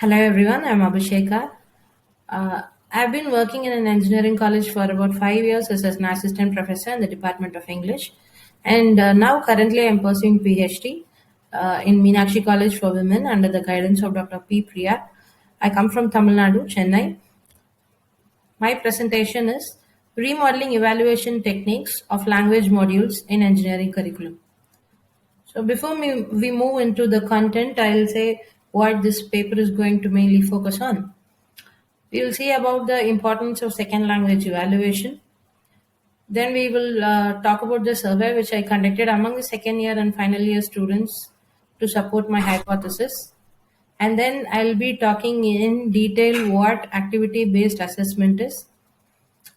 Hello everyone, I'm Abhisheka. I've been working in an engineering college for about 5 years as an assistant professor in the Department of English, and now currently I'm pursuing PhD in Meenakshi College for Women under the guidance of Dr. P. Priya. I come from Tamil Nadu, Chennai. My presentation is remodeling evaluation techniques of language modules in engineering curriculum. So before we move into the content, I'll say what this paper is going to mainly focus on. We will see about the importance of second language evaluation. Then we will talk about the survey which I conducted among the second year and final year students to support my hypothesis. And then I'll be talking in detail what activity based assessment is.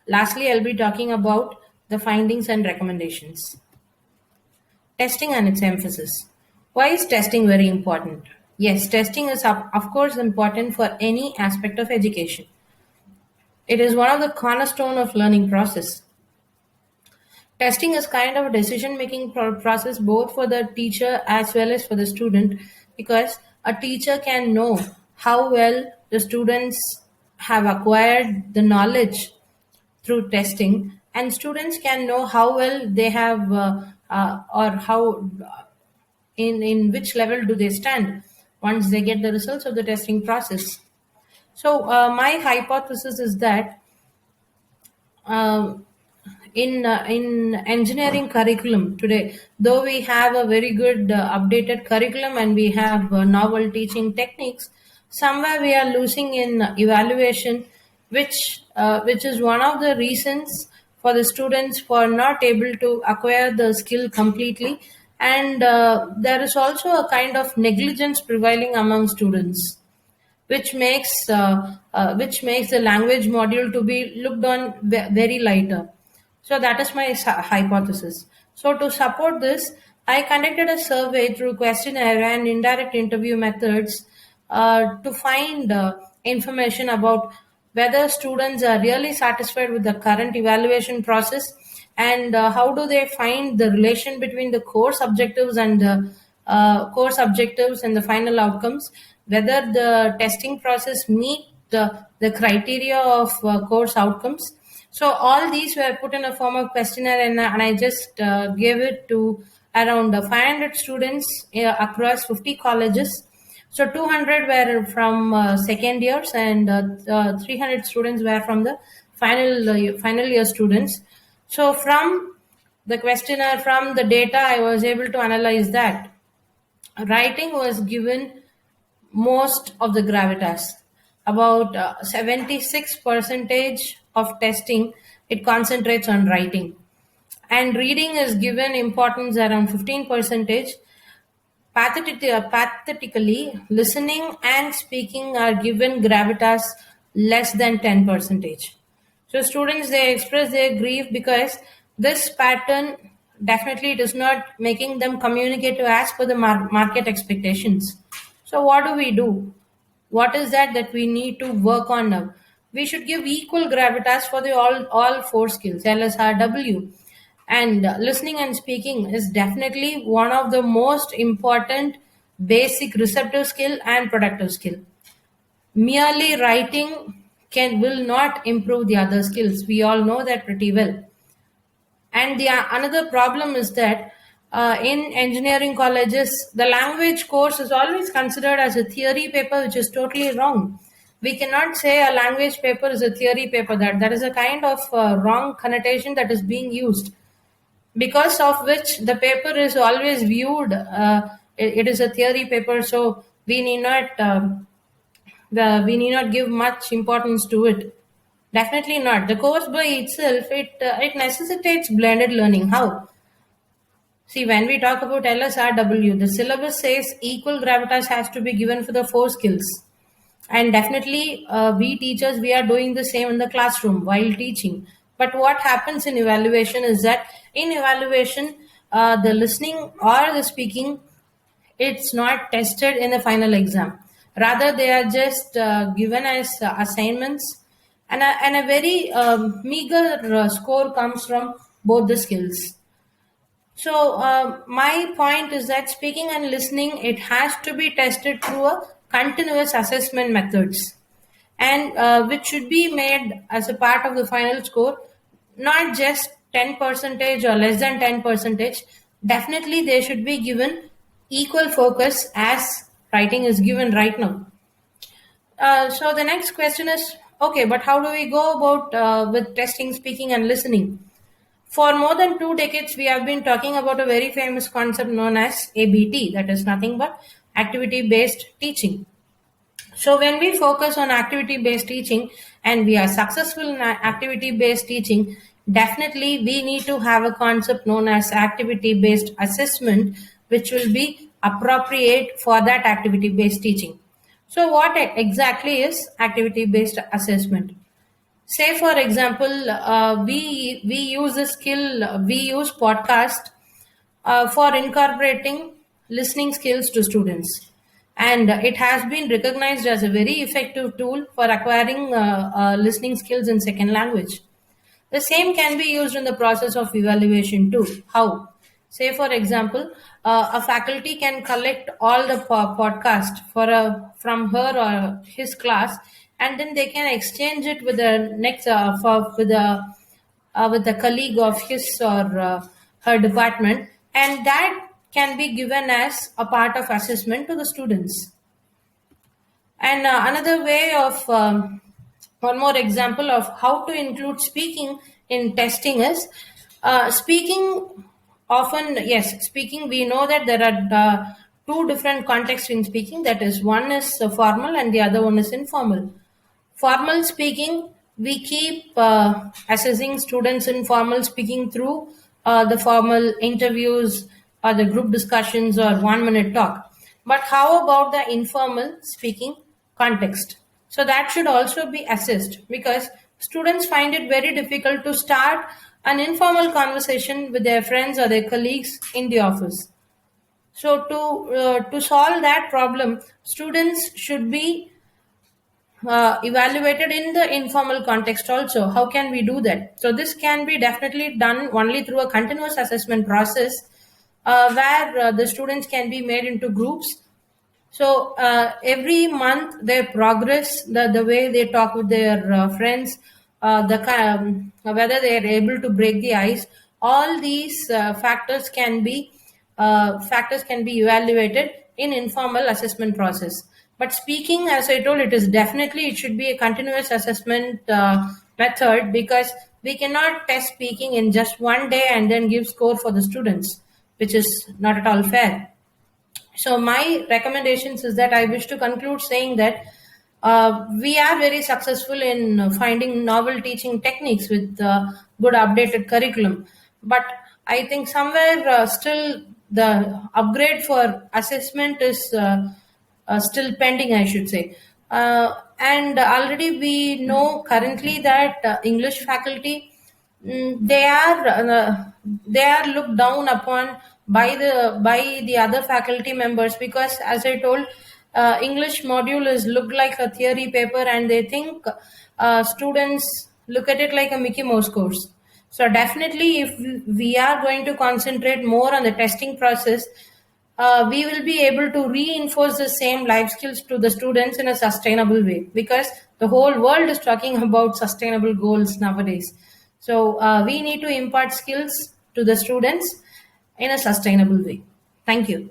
Lastly, I'll be talking about the findings and recommendations. Testing and its emphasis. Why is testing very important? Yes, testing is of course important for any aspect of education. It is one of the cornerstone of learning process. Testing is kind of a decision making process both for the teacher as well as for the student, because a teacher can know how well the students have acquired the knowledge through testing, and students can know how well they have or how in which level do they stand once they get the results of the testing process. So my hypothesis is that uh, in engineering curriculum today, though we have a very good updated curriculum and we have novel teaching techniques, somewhere we are losing in evaluation, which is one of the reasons for the students for not able to acquire the skill completely. And there is also a kind of negligence prevailing among students, which makes the language module to be looked on very lighter. So that is my hypothesis. So to support this, I conducted a survey through questionnaire and indirect interview methods to find information about whether students are really satisfied with the current evaluation process, and how do they find the relation between the course objectives and the final outcomes, whether the testing process meet the criteria of course outcomes. So all these were put in a form of questionnaire, and I just gave it to around 500 students across 50 colleges. So 200 were from second years, and 300 students were from the final year students. So from the questionnaire, from the data, I was able to analyze that writing was given most of the gravitas. About 76 percentage of testing, it concentrates on writing, and reading is given importance around 15 percentage. Pathetically, listening and speaking are given gravitas less than 10 percentage. So students, they express their grief because this pattern definitely it is not making them communicative as per the market expectations. So what do we do? What is that we need to work on now? We should give equal gravitas for the all four skills, LSRW. And listening and speaking is definitely one of the most important basic receptive skill and productive skill. Merely writing can will not improve the other skills. We all know that pretty well. And the another problem is that in engineering colleges, the language course is always considered as a theory paper, which is totally wrong. We cannot say a language paper is a theory paper. That is a kind of wrong connotation that is being used, because of which the paper is always viewed. It is a theory paper, so we need not give much importance to it. Definitely not. The course by itself, it necessitates blended learning. How? See, when we talk about LSRW, the syllabus says equal gravitas has to be given for the four skills. And definitely, we teachers, we are doing the same in the classroom while teaching. But what happens in evaluation is that in evaluation, the listening or the speaking, it's not tested in the final exam. Rather, they are just given as assignments, and a very meager score comes from both the skills. So my point is that speaking and listening, it has to be tested through a continuous assessment methods, and which should be made as a part of the final score, not just 10 percentage or less than 10 percentage. Definitely they should be given equal focus as writing is given right now. So the next question is, okay, but how do we go about with testing, speaking, and listening? For more than 2 decades, we have been talking about a very famous concept known as ABT, that is nothing but activity based teaching. So when we focus on activity based teaching and we are successful in activity based teaching, definitely we need to have a concept known as activity based assessment, which will be appropriate for that activity based teaching. So what exactly is activity based assessment? Say for example, we use the skill, we use podcast for incorporating listening skills to students, and it has been recognized as a very effective tool for acquiring listening skills in second language. The same can be used in the process of evaluation too. How? Say, for example, a faculty can collect all the podcast from her or his class, and then they can exchange it with the next with a colleague of his or her department, and that can be given as a part of assessment to the students. And another way of one more example of how to include speaking in testing is speaking. Often, yes, speaking, we know that there are two different contexts in speaking. That is, one is formal and the other one is informal. Formal speaking, we keep assessing students in formal speaking through the formal interviews or the group discussions or 1 minute talk. But how about the informal speaking context? So that should also be assessed, because students find it very difficult to start an informal conversation with their friends or their colleagues in the office. So to solve that problem, students should be evaluated in the informal context also. How can we do that? So this can be definitely done only through a continuous assessment process, where the students can be made into groups. So every month their progress, the way they talk with their friends, whether they are able to break the ice, all these factors can be evaluated in informal assessment process. But speaking, as I told, it should be a continuous assessment method, because we cannot test speaking in just 1 day and then give score for the students, which is not at all fair. So my recommendations is that I wish to conclude saying that we are very successful in finding novel teaching techniques with good updated curriculum. But I think somewhere still the upgrade for assessment is still pending, I should say. And already we know currently that English faculty, they are looked down upon by the other faculty members, because as I told, English module is looked like a theory paper, and they think students look at it like a Mickey Mouse course. So definitely, if we are going to concentrate more on the testing process, we will be able to reinforce the same life skills to the students in a sustainable way, because the whole world is talking about sustainable goals nowadays. So we need to impart skills to the students in a sustainable way. Thank you.